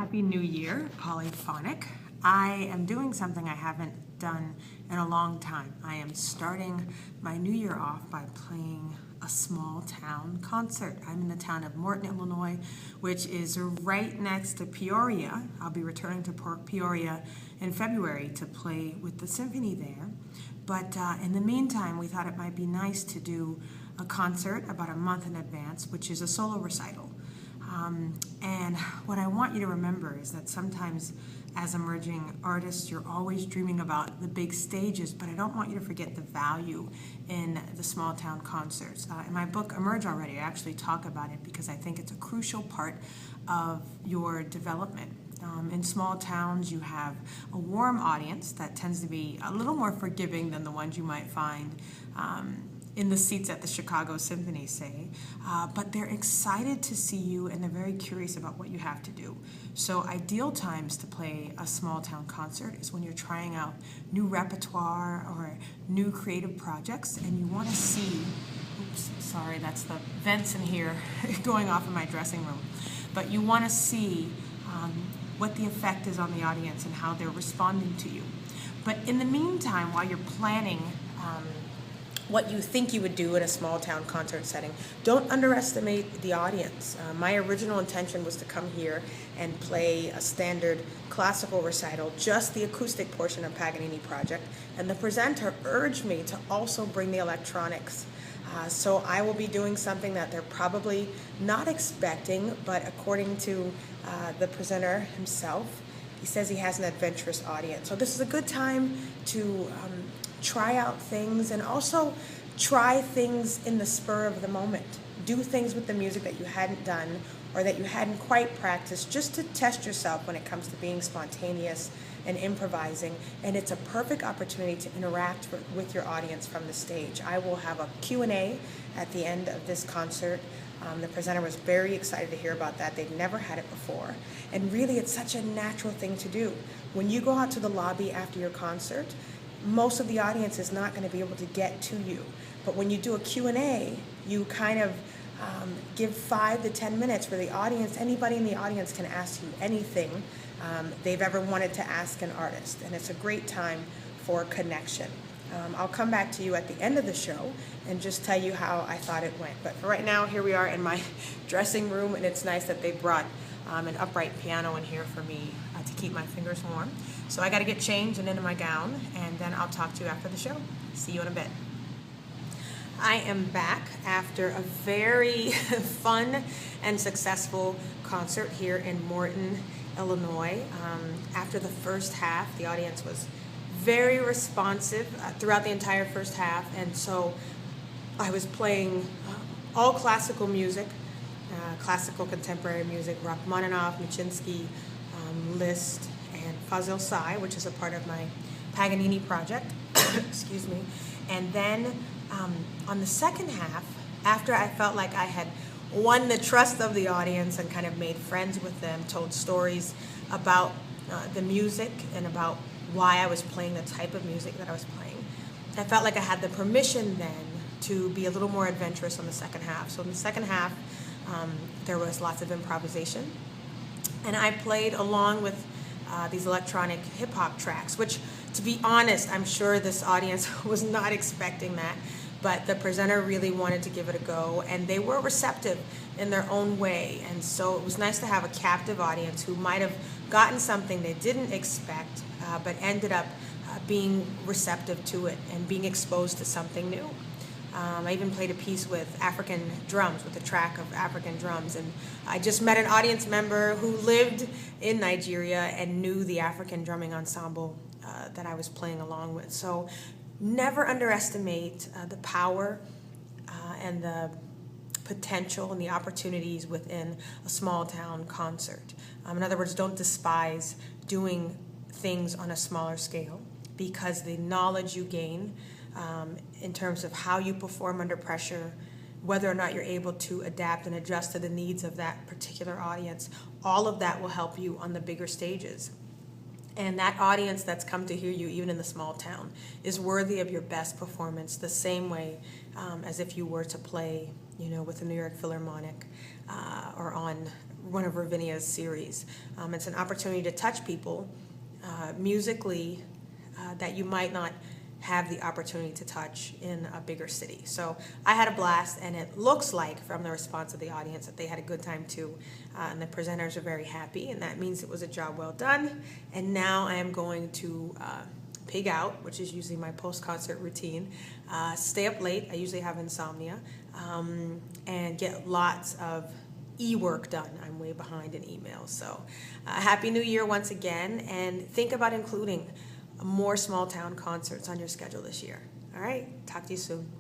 Happy New Year, Polyphonic. I am doing something I haven't done in a long time. I am starting my new year off by playing a small town concert. I'm in the town of Morton, Illinois, which is right next to Peoria. I'll be returning to Peoria in February to play with the symphony there. But in the meantime, we thought it might be nice to do a concert about a month in advance, which is a solo recital. And what I want you to remember is that sometimes as emerging artists, you're always dreaming about the big stages, but I don't want you to forget the value in the small town concerts. In my book, Emerge Already, I actually talk about it because I think it's a crucial part of your development. In small towns, you have a warm audience that tends to be a little more forgiving than the ones you might find in the seats at the Chicago Symphony, say, but they're excited to see you and they're very curious about what you have to do. So ideal times to play a small town concert is when you're trying out new repertoire or new creative projects and you want to see, oops, sorry, that's the vents in here going off in my dressing room, but you want to see what the effect is on the audience and how they're responding to you. But in the meantime, while you're planning what you think you would do in a small town concert setting, don't underestimate the audience. My original intention was to come here and play a standard classical recital, just the acoustic portion of Paganini Project, and the presenter urged me to also bring the electronics. So I will be doing something that they're probably not expecting, but according to the presenter himself, he says he has an adventurous audience. So this is a good time to try out things and also try things in the spur of the moment. Do things with the music that you hadn't done or that you hadn't quite practiced, just to test yourself when it comes to being spontaneous and improvising. And it's a perfect opportunity to interact with your audience from the stage. I will have a Q&A at the end of this concert. The presenter was very excited to hear about that. They've never had it before. And really, it's such a natural thing to do. When you go out to the lobby after your concert, most of the audience is not going to be able to get to you. But when you do a Q&A, you kind of give 5 to 10 minutes where the audience, anybody in the audience can ask you anything they've ever wanted to ask an artist. And it's a great time for connection. I'll come back to you at the end of the show and just tell you how I thought it went. But for right now, here we are in my dressing room, and it's nice that they brought an upright piano in here for me to keep my fingers warm. So I got to get changed and into my gown, and then I'll talk to you after the show. See you in a bit. I am back after a very fun and successful concert here in Morton, Illinois. After the first half, the audience was very responsive throughout the entire first half, and so I was playing all classical music, classical contemporary music, Rachmaninoff, Nijinsky, Liszt, and Fazil Say, which is a part of my Paganini project, excuse me. And then on the second half, after I felt like I had won the trust of the audience and kind of made friends with them, told stories about the music and about why I was playing the type of music that I was playing, I felt like I had the permission then to be a little more adventurous on the second half. So in the second half, there was lots of improvisation, and I played along with these electronic hip-hop tracks, which, to be honest, I'm sure this audience was not expecting that, but the presenter really wanted to give it a go, and they were receptive in their own way. And so it was nice to have a captive audience who might have gotten something they didn't expect, but ended up being receptive to it and being exposed to something new. I even played a piece with African drums, with a track of African drums, and I just met an audience member who lived in Nigeria and knew the African drumming ensemble that I was playing along with. So never underestimate the power and the potential and the opportunities within a small town concert. In other words, don't despise doing things on a smaller scale, because the knowledge you gain in terms of how you perform under pressure, whether or not you're able to adapt and adjust to the needs of that particular audience, all of that will help you on the bigger stages. And that audience that's come to hear you, even in the small town, is worthy of your best performance, the same way as if you were to play, with the New York Philharmonic or on one of Ravinia's series. It's an opportunity to touch people musically that you might not have the opportunity to touch in a bigger city. So I had a blast, and it looks like from the response of the audience that they had a good time too, and the presenters are very happy, and that means it was a job well done. And now I am going to pig out, which is usually my post-concert routine, stay up late, I usually have insomnia, and get lots of e-work done. I'm way behind in emails. So Happy New Year once again, and think about including more small town concerts on your schedule this year. All right, talk to you soon.